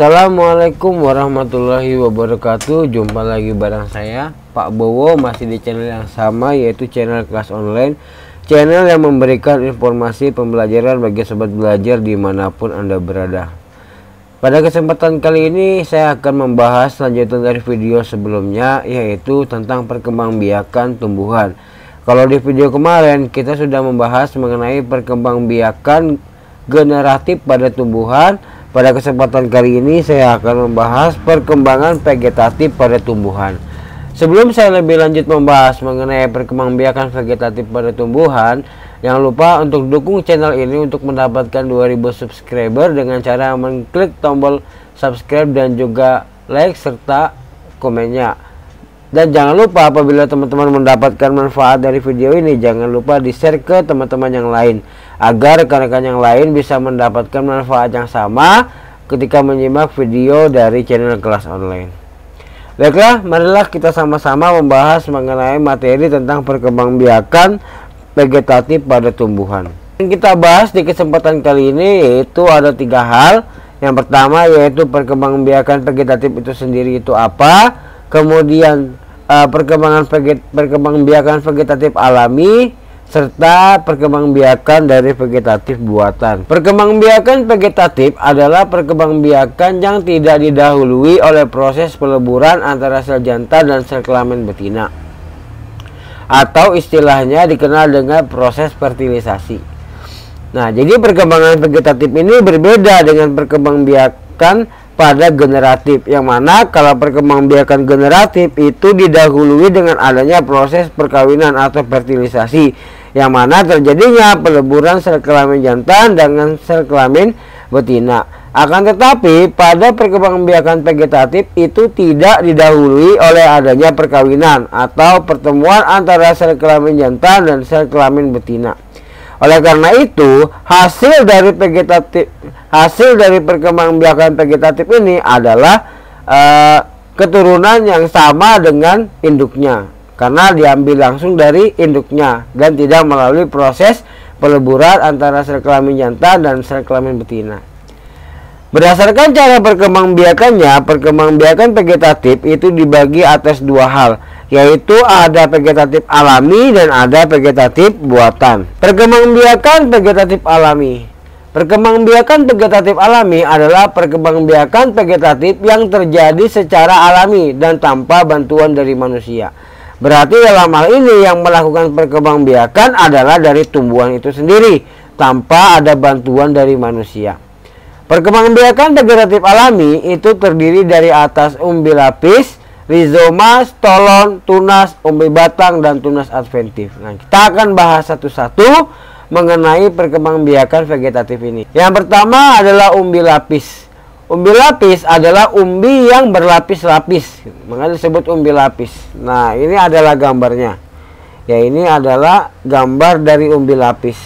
Assalamualaikum warahmatullahi wabarakatuh. Jumpa lagi bareng saya Pak Bowo, masih di channel yang sama, yaitu channel kelas online, channel yang memberikan informasi pembelajaran bagi sobat belajar dimanapun Anda berada. Pada kesempatan kali ini saya akan membahas lanjutan dari video sebelumnya, yaitu tentang perkembangbiakan tumbuhan. Kalau di video kemarin kita sudah membahas mengenai perkembangbiakan generatif pada tumbuhan. Pada kesempatan kali ini saya akan membahas perkembangan vegetatif pada tumbuhan. Sebelum saya lebih lanjut membahas mengenai perkembangbiakan vegetatif pada tumbuhan, jangan lupa untuk dukung channel ini untuk mendapatkan 2000 subscriber dengan cara mengklik tombol subscribe dan juga like serta komennya. Dan jangan lupa apabila teman-teman mendapatkan manfaat dari video ini, jangan lupa di-share ke teman-teman yang lain, agar rekan-rekan yang lain bisa mendapatkan manfaat yang sama ketika menyimak video dari channel kelas online. Baiklah, marilah kita sama-sama membahas mengenai materi tentang perkembangbiakan vegetatif pada tumbuhan. Yang kita bahas di kesempatan kali ini yaitu ada 3 hal. Yang pertama yaitu perkembangbiakan vegetatif itu sendiri itu apa, kemudian perkembangbiakan vegetatif alami, serta perkembangbiakan dari vegetatif buatan. Perkembangbiakan vegetatif adalah perkembangbiakan yang tidak didahului oleh proses peleburan antara sel jantan dan sel kelamin betina, atau istilahnya dikenal dengan proses fertilisasi. Nah, jadi perkembangan vegetatif ini berbeda dengan perkembangbiakan pada generatif, yang mana kalau perkembangbiakan generatif itu didahului dengan adanya proses perkawinan atau fertilisasi, yang mana terjadinya peleburan sel kelamin jantan dengan sel kelamin betina. Akan tetapi pada perkembangbiakan vegetatif itu tidak didahului oleh adanya perkawinan atau pertemuan antara sel kelamin jantan dan sel kelamin betina. Oleh karena itu, hasil dari perkembangbiakan vegetatif ini adalah keturunan yang sama dengan induknya, karena diambil langsung dari induknya dan tidak melalui proses peleburan antara sel kelamin jantan dan sel kelamin betina. Berdasarkan cara perkembangbiakannya, perkembangbiakan vegetatif itu dibagi atas 2 hal, yaitu ada vegetatif alami dan ada vegetatif buatan. Perkembangbiakan vegetatif alami. Perkembangbiakan vegetatif alami adalah perkembangbiakan vegetatif yang terjadi secara alami dan tanpa bantuan dari manusia. Berarti dalam hal ini yang melakukan perkembangbiakan adalah dari tumbuhan itu sendiri tanpa ada bantuan dari manusia. Perkembangbiakan vegetatif alami itu terdiri dari atas umbi lapis, rizoma, stolon, tunas, umbi batang, dan tunas adventif. Nah, kita akan bahas satu-satu mengenai perkembangbiakan vegetatif ini. Yang pertama adalah umbi lapis. Umbi lapis adalah umbi yang berlapis-lapis, makanya disebut umbi lapis. Nah, ini adalah gambarnya. Ya, ini adalah gambar dari umbi lapis.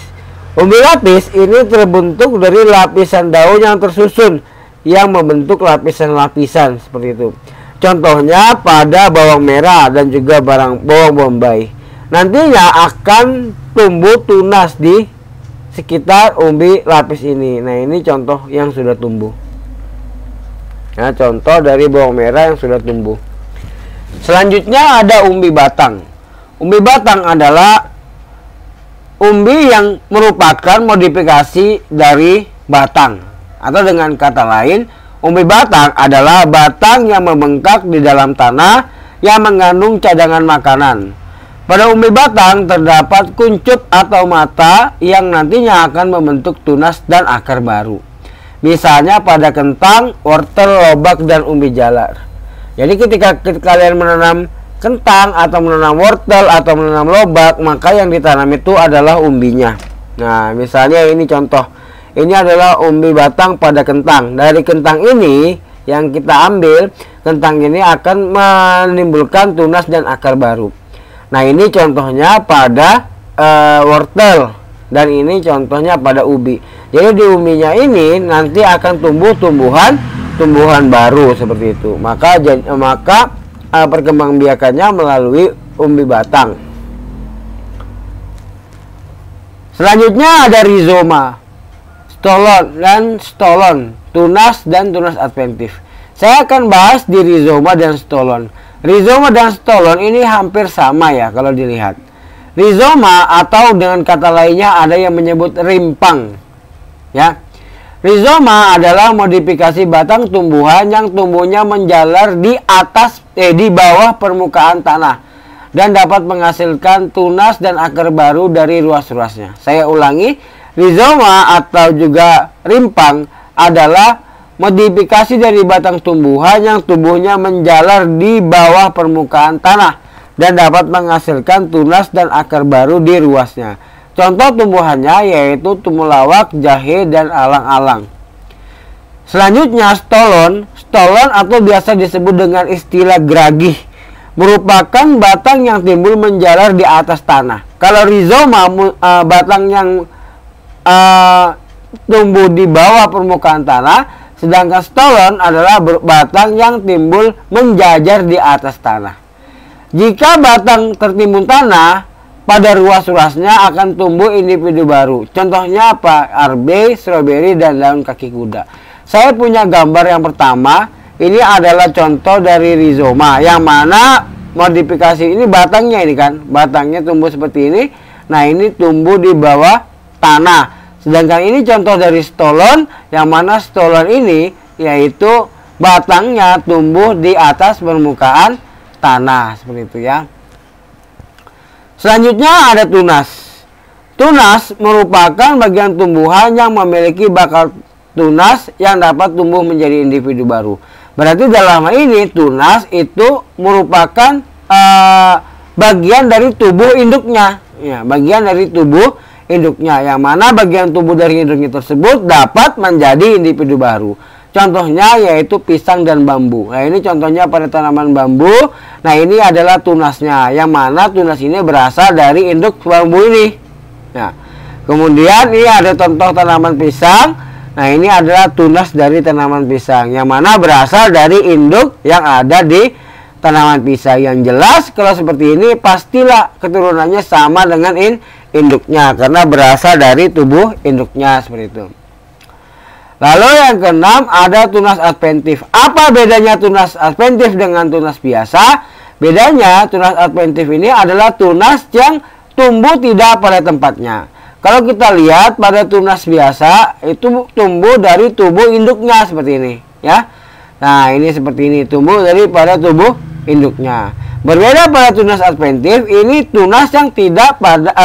Umbi lapis ini terbentuk dari lapisan daun yang tersusun yang membentuk lapisan-lapisan seperti itu. Contohnya pada bawang merah dan juga bawang bombay. Nantinya akan tumbuh tunas di sekitar umbi lapis ini. Nah, ini contoh yang sudah tumbuh. Nah, contoh dari bawang merah yang sudah tumbuh. Selanjutnya ada umbi batang. Umbi batang adalah umbi yang merupakan modifikasi dari batang, atau dengan kata lain, umbi batang adalah batang yang membengkak di dalam tanah yang mengandung cadangan makanan. Pada umbi batang terdapat kuncup atau mata yang nantinya akan membentuk tunas dan akar baru. Misalnya pada kentang, wortel, lobak, dan umbi jalar. Jadi ketika kalian menanam kentang atau menanam wortel atau menanam lobak, maka yang ditanam itu adalah umbinya. Nah, misalnya ini contoh. Ini adalah umbi batang pada kentang. Dari kentang ini yang kita ambil, kentang ini akan menimbulkan tunas dan akar baru. Nah, ini contohnya pada wortel, dan ini contohnya pada ubi. Jadi di umbinya ini nanti akan tumbuh tumbuhan baru seperti itu. Maka perkembangbiakannya melalui umbi batang. Selanjutnya ada rizoma, stolon dan stolon. tunas dan tunas adventif. Saya akan bahas di rizoma dan stolon. Rizoma dan stolon ini hampir sama ya kalau dilihat. Rizoma atau dengan kata lainnya ada yang menyebut rimpang. Ya. Rizoma adalah modifikasi batang tumbuhan yang tumbuhnya menjalar di bawah permukaan tanah dan dapat menghasilkan tunas dan akar baru dari ruas-ruasnya. Saya ulangi, rizoma atau juga rimpang adalah modifikasi dari batang tumbuhan yang tumbuhnya menjalar di bawah permukaan tanah dan dapat menghasilkan tunas dan akar baru di ruasnya. Contoh tumbuhannya yaitu temulawak, jahe, dan alang-alang. Selanjutnya stolon. Stolon atau biasa disebut dengan istilah geragih merupakan batang yang timbul menjalar di atas tanah. Kalau rizoma batang yang tumbuh di bawah permukaan tanah, sedangkan stolon adalah batang yang timbul menjajar di atas tanah. Jika batang tertimbun tanah, pada ruas-ruasnya akan tumbuh individu baru. Contohnya apa? Arbe, stroberi, dan daun kaki kuda. Saya punya gambar yang pertama. Ini adalah contoh dari rizoma, yang mana modifikasi ini batangnya ini kan, batangnya tumbuh seperti ini. Nah, ini tumbuh di bawah tanah. Sedangkan ini contoh dari stolon, yang mana stolon ini yaitu batangnya tumbuh di atas permukaan tanah, seperti itu ya. Selanjutnya ada tunas. Tunas merupakan bagian tumbuhan yang memiliki bakal tunas yang dapat tumbuh menjadi individu baru. Berarti dalam hal ini tunas itu merupakan bagian dari tubuh induknya, ya, bagian dari tubuh induknya, yang mana bagian tubuh dari induknya tersebut dapat menjadi individu baru. Contohnya yaitu pisang dan bambu. Nah, ini contohnya pada tanaman bambu. Nah, ini adalah tunasnya, yang mana tunas ini berasal dari induk bambu ini. Nah, kemudian ini ada contoh tanaman pisang. Nah, ini adalah tunas dari tanaman pisang, yang mana berasal dari induk yang ada di tanaman pisang. Yang jelas kalau seperti ini pastilah keturunannya sama dengan induknya, karena berasal dari tubuh induknya, seperti itu. Lalu yang keenam ada tunas adventif. Apa bedanya tunas adventif dengan tunas biasa? Bedanya tunas adventif ini adalah tunas yang tumbuh tidak pada tempatnya. Kalau kita lihat pada tunas biasa itu tumbuh dari tubuh induknya seperti ini ya. Nah, ini seperti ini, tumbuh daripada tubuh induknya. Berbeda pada tunas adventif, ini tunas yang tidak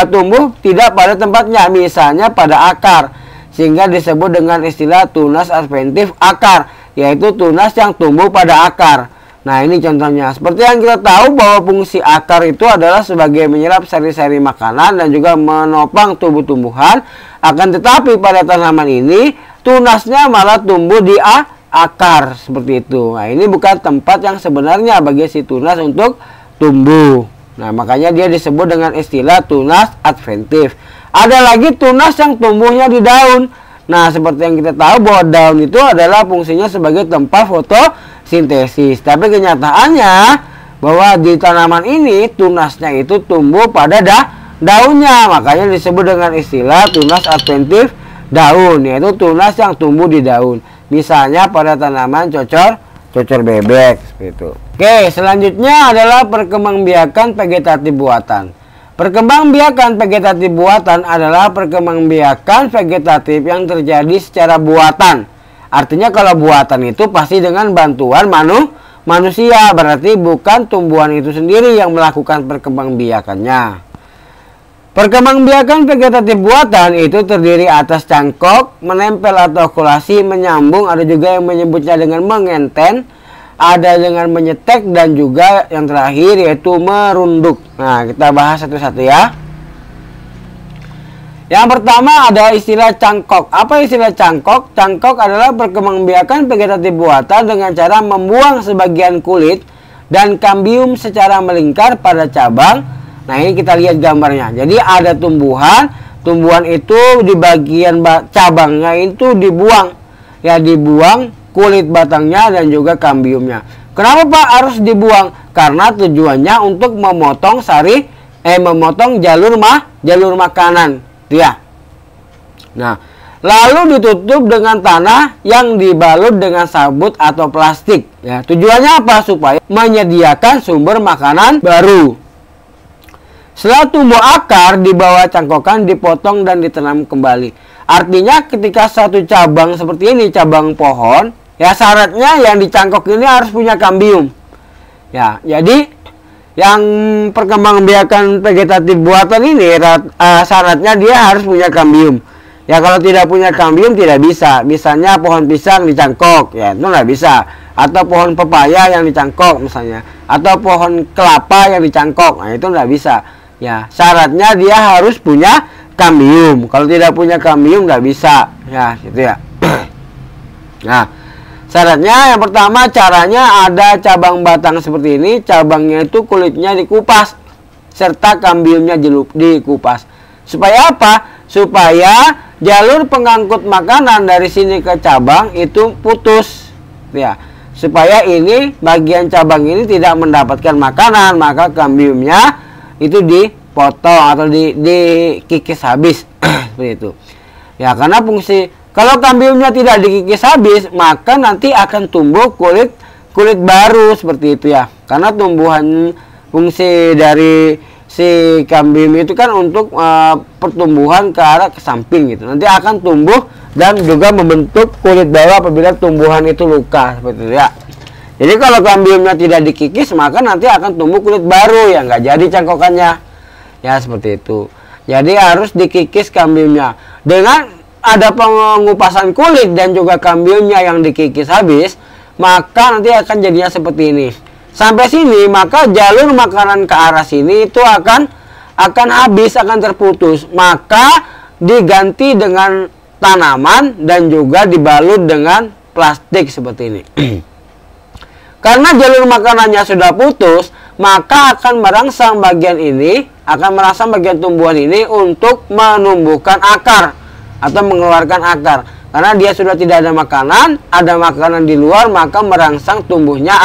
tumbuh tidak pada tempatnya, misalnya pada akar, sehingga disebut dengan istilah tunas adventif akar, yaitu tunas yang tumbuh pada akar. Nah, ini contohnya. Seperti yang kita tahu bahwa fungsi akar itu adalah sebagai menyerap sari-sari makanan dan juga menopang tumbuh-tumbuhan. Akan tetapi pada tanaman ini tunasnya malah tumbuh di akar, seperti itu. Nah, ini bukan tempat yang sebenarnya bagi si tunas untuk tumbuh. Nah, makanya dia disebut dengan istilah tunas adventif. Ada lagi tunas yang tumbuhnya di daun. Nah, seperti yang kita tahu bahwa daun itu adalah fungsinya sebagai tempat fotosintesis. Tapi kenyataannya bahwa di tanaman ini tunasnya itu tumbuh pada daunnya. Makanya disebut dengan istilah tunas adventif daun, yaitu tunas yang tumbuh di daun. Misalnya pada tanaman cocor bebek, seperti itu. Oke, selanjutnya adalah perkembangbiakan vegetatif buatan. Perkembangbiakan vegetatif buatan adalah perkembangbiakan vegetatif yang terjadi secara buatan. Artinya kalau buatan itu pasti dengan bantuan manusia, berarti bukan tumbuhan itu sendiri yang melakukan perkembangbiakannya. Perkembangbiakan vegetatif buatan itu terdiri atas cangkok, menempel atau okulasi, menyambung, ada juga yang menyebutnya dengan mengenten, ada dengan menyetek, dan juga yang terakhir yaitu merunduk. Nah, kita bahas satu-satu ya. Yang pertama ada istilah cangkok. Apa istilah cangkok? Cangkok adalah perkembangbiakan vegetatif buatan dengan cara membuang sebagian kulit dan kambium secara melingkar pada cabang. Nah, ini kita lihat gambarnya. Jadi ada tumbuhan itu di bagian cabangnya itu dibuang. Ya, dibuang kulit batangnya dan juga kambiumnya. Kenapa Pak harus dibuang? Karena tujuannya untuk memotong memotong jalur makanan, ya. Nah, lalu ditutup dengan tanah yang dibalut dengan sabut atau plastik. Ya, tujuannya apa? Supaya menyediakan sumber makanan baru. Setelah tumbuh akar, di bawah cangkokan dipotong dan ditanam kembali. Artinya ketika satu cabang seperti ini, cabang pohon, ya syaratnya yang dicangkok ini harus punya kambium. Ya, jadi yang perkembangbiakan vegetatif buatan ini syaratnya dia harus punya kambium. Ya kalau tidak punya kambium tidak bisa. Misalnya pohon pisang dicangkok, ya itu nggak bisa. Atau pohon pepaya yang dicangkok misalnya. Atau pohon kelapa yang dicangkok, nah itu nggak bisa. Ya syaratnya dia harus punya kambium. Kalau tidak punya kambium nggak bisa. Ya gitu ya. Nah syaratnya yang pertama, caranya ada cabang batang seperti ini. Cabangnya itu kulitnya dikupas serta kambiumnya dikupas. Supaya apa? Supaya jalur pengangkut makanan dari sini ke cabang itu putus, ya. Supaya ini bagian cabang ini tidak mendapatkan makanan, maka kambiumnya itu dipotong atau dikikis habis seperti itu. Ya, karena fungsi kalau kambiumnya tidak dikikis habis, maka nanti akan tumbuh kulit baru seperti itu ya. Karena tumbuhan fungsi dari si kambium itu kan untuk pertumbuhan ke arah ke samping gitu. Nanti akan tumbuh dan juga membentuk kulit baru apabila tumbuhan itu luka seperti itu ya. Jadi kalau kambiumnya tidak dikikis, maka nanti akan tumbuh kulit baru yang nggak jadi cangkokannya. Ya seperti itu. Jadi harus dikikis kambiumnya. Dengan ada pengupasan kulit dan juga kambiumnya yang dikikis habis, maka nanti akan jadinya seperti ini. Sampai sini maka jalur makanan ke arah sini itu akan habis, akan terputus. Maka diganti dengan tanaman dan juga dibalut dengan plastik seperti ini. Karena jalur makanannya sudah putus, maka akan merangsang bagian ini, akan merangsang bagian tumbuhan ini untuk menumbuhkan akar atau mengeluarkan akar. Karena dia sudah tidak ada makanan di luar, maka merangsang tumbuhnya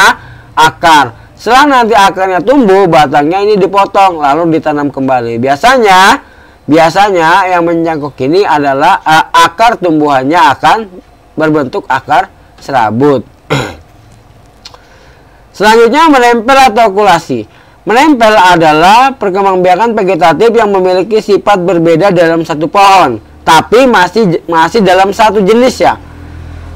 akar. Setelah nanti akarnya tumbuh, batangnya ini dipotong lalu ditanam kembali. Biasanya yang mencangkok ini adalah akar tumbuhannya akan berbentuk akar serabut. Selanjutnya menempel atau okulasi. Menempel adalah perkembangbiakan vegetatif yang memiliki sifat berbeda dalam satu pohon, tapi masih dalam satu jenis ya.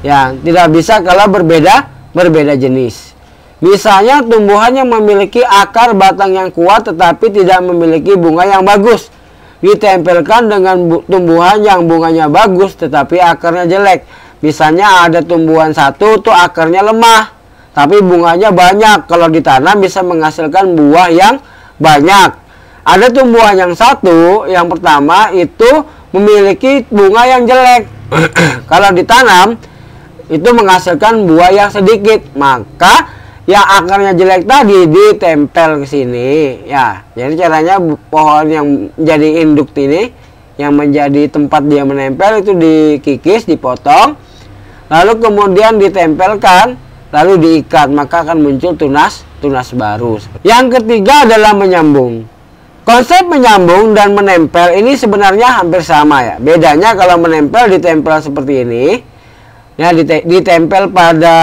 Ya, tidak bisa kalau berbeda jenis. Misalnya tumbuhan yang memiliki akar batang yang kuat tetapi tidak memiliki bunga yang bagus ditempelkan dengan tumbuhan yang bunganya bagus tetapi akarnya jelek. Misalnya ada tumbuhan satu tuh akarnya lemah tapi bunganya banyak, kalau ditanam bisa menghasilkan buah yang banyak. Ada tumbuhan yang satu, yang pertama itu memiliki bunga yang jelek kalau ditanam itu menghasilkan buah yang sedikit, maka yang akarnya jelek tadi ditempel ke sini ya. Jadi caranya pohon yang jadi induk ini, yang menjadi tempat dia menempel itu dikikis, dipotong, lalu kemudian ditempelkan, lalu diikat, maka akan muncul tunas baru. Yang ketiga adalah menyambung. Konsep menyambung dan menempel ini sebenarnya hampir sama ya. Bedanya kalau menempel ditempel seperti ini ya, ditempel pada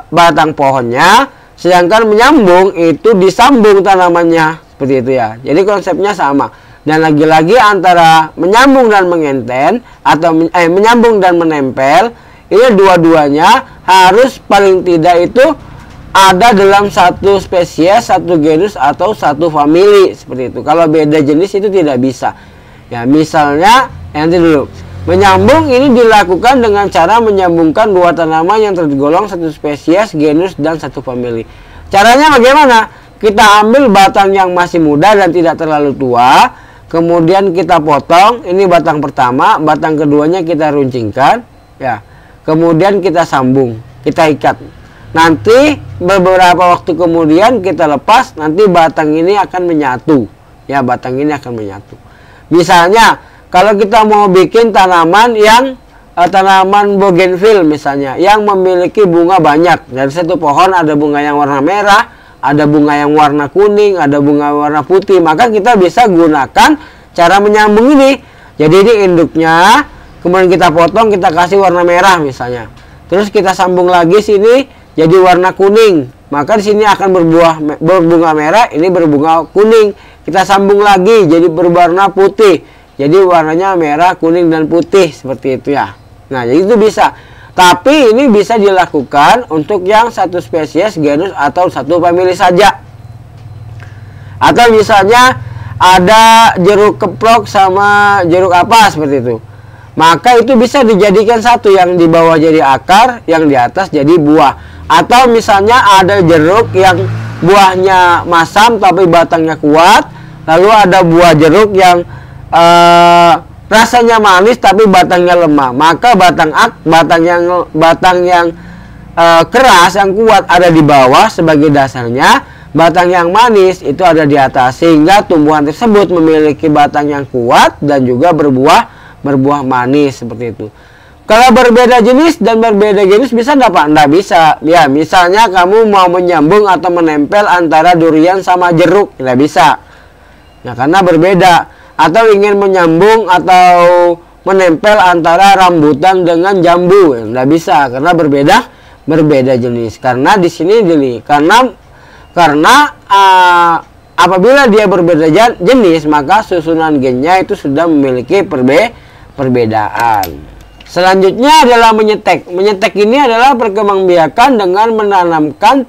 batang pohonnya. Sedangkan menyambung itu disambung tanamannya seperti itu ya. Jadi konsepnya sama. Dan lagi-lagi antara menyambung dan mengenten atau menyambung dan menempel, ini dua-duanya harus paling tidak itu ada dalam satu spesies, satu genus atau satu famili seperti itu. Kalau beda jenis itu tidak bisa. Ya, misalnya nanti dulu. Menyambung ini dilakukan dengan cara menyambungkan dua tanaman yang tergolong satu spesies, genus, dan satu famili. Caranya bagaimana? Kita ambil batang yang masih muda dan tidak terlalu tua, kemudian kita potong. Ini batang pertama, batang keduanya kita runcingkan, ya. Kemudian kita sambung, kita ikat. Nanti beberapa waktu kemudian kita lepas, nanti batang ini akan menyatu, ya. Batang ini akan menyatu. Misalnya kalau kita mau bikin tanaman yang tanaman bougainville misalnya, yang memiliki bunga banyak. Dari satu pohon ada bunga yang warna merah, ada bunga yang warna kuning, ada bunga warna putih. Maka kita bisa gunakan cara menyambung ini. Jadi ini induknya, kemudian kita potong, kita kasih warna merah misalnya. Terus kita sambung lagi sini jadi warna kuning. Maka di sini akan berbunga merah, ini berbunga kuning. Kita sambung lagi jadi berwarna putih. Jadi warnanya merah, kuning dan putih seperti itu ya. Nah, jadi itu bisa. Tapi ini bisa dilakukan untuk yang satu spesies, genus atau satu famili saja. Atau misalnya ada jeruk keprok sama jeruk apa seperti itu. Maka itu bisa dijadikan satu, yang di bawah jadi akar, yang di atas jadi buah. Atau misalnya ada jeruk yang buahnya masam tapi batangnya kuat. Lalu ada buah jeruk yang rasanya manis tapi batangnya lemah. Maka batang yang keras, yang kuat ada di bawah sebagai dasarnya. Batang yang manis itu ada di atas, sehingga tumbuhan tersebut memiliki batang yang kuat dan juga berbuah manis seperti itu. Kalau berbeda jenis dan berbeda jenis bisa enggak Pak? Enggak bisa. Ya, misalnya kamu mau menyambung atau menempel antara durian sama jeruk, tidak bisa. Ya, karena berbeda. Atau ingin menyambung atau menempel antara rambutan dengan jambu, tidak bisa karena berbeda jenis. Karena di sini karena apabila dia berbeda jenis, maka susunan gennya itu sudah memiliki perbedaan. Selanjutnya adalah menyetek. Menyetek ini adalah perkembangbiakan dengan menanamkan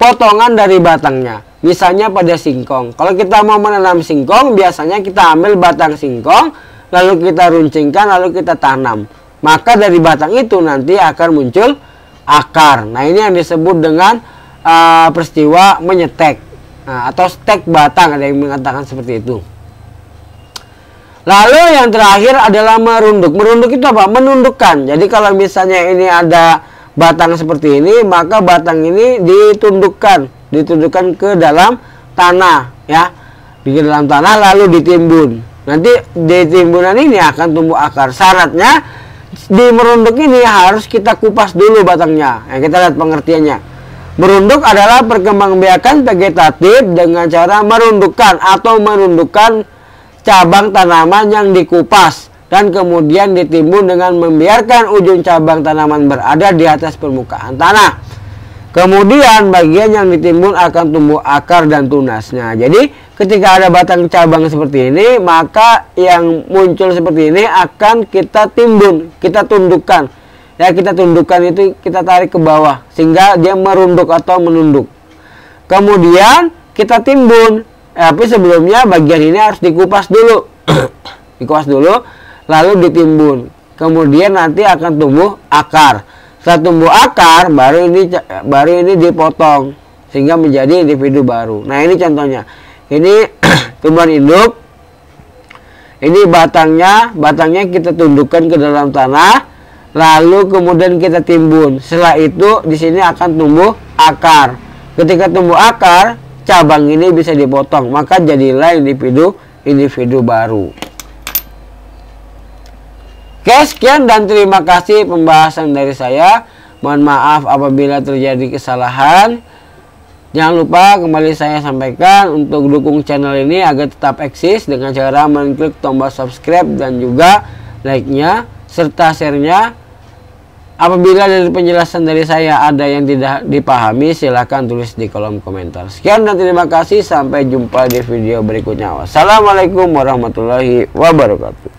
potongan dari batangnya. Misalnya pada singkong. Kalau kita mau menanam singkong, biasanya kita ambil batang singkong, lalu kita runcingkan, lalu kita tanam. Maka dari batang itu nanti akan muncul akar. Nah, ini yang disebut dengan peristiwa menyetek, atau stek batang, ada yang mengatakan seperti itu. Lalu yang terakhir adalah merunduk. Merunduk itu apa? Menundukkan. Jadi kalau misalnya ini ada batang seperti ini, maka batang ini ditundukkan ke dalam tanah ya, di dalam tanah lalu ditimbun. Nanti di timbunan ini akan tumbuh akar. Syaratnya di merunduk ini harus kita kupas dulu batangnya. Kita lihat pengertiannya. Merunduk adalah perkembangbiakan vegetatif dengan cara merundukkan atau menundukkan cabang tanaman yang dikupas dan kemudian ditimbun dengan membiarkan ujung cabang tanaman berada di atas permukaan tanah. Kemudian bagian yang ditimbun akan tumbuh akar dan tunasnya. Jadi ketika ada batang cabang seperti ini, maka yang muncul seperti ini akan kita timbun, kita tundukkan. Ya, kita tundukkan itu, kita tarik ke bawah sehingga dia merunduk atau menunduk. Kemudian kita timbun. Tapi sebelumnya bagian ini harus dikupas dulu. Dikupas dulu lalu ditimbun. Kemudian nanti akan tumbuh akar. Setelah tumbuh akar baru ini dipotong sehingga menjadi individu baru. Nah, ini contohnya. Ini tumbuhan induk. Ini batangnya kita tundukkan ke dalam tanah. Lalu kemudian kita timbun. Setelah itu di sini akan tumbuh akar. Ketika tumbuh akar, cabang ini bisa dipotong, maka jadilah individu baru. Oke, sekian dan terima kasih pembahasan dari saya. Mohon maaf apabila terjadi kesalahan. Jangan lupa kembali saya sampaikan untuk dukung channel ini agar tetap eksis dengan cara mengklik tombol subscribe dan juga like-nya serta share-nya. Apabila dari penjelasan dari saya ada yang tidak dipahami, silahkan tulis di kolom komentar. Sekian dan terima kasih. Sampai jumpa di video berikutnya. Wassalamualaikum warahmatullahi wabarakatuh.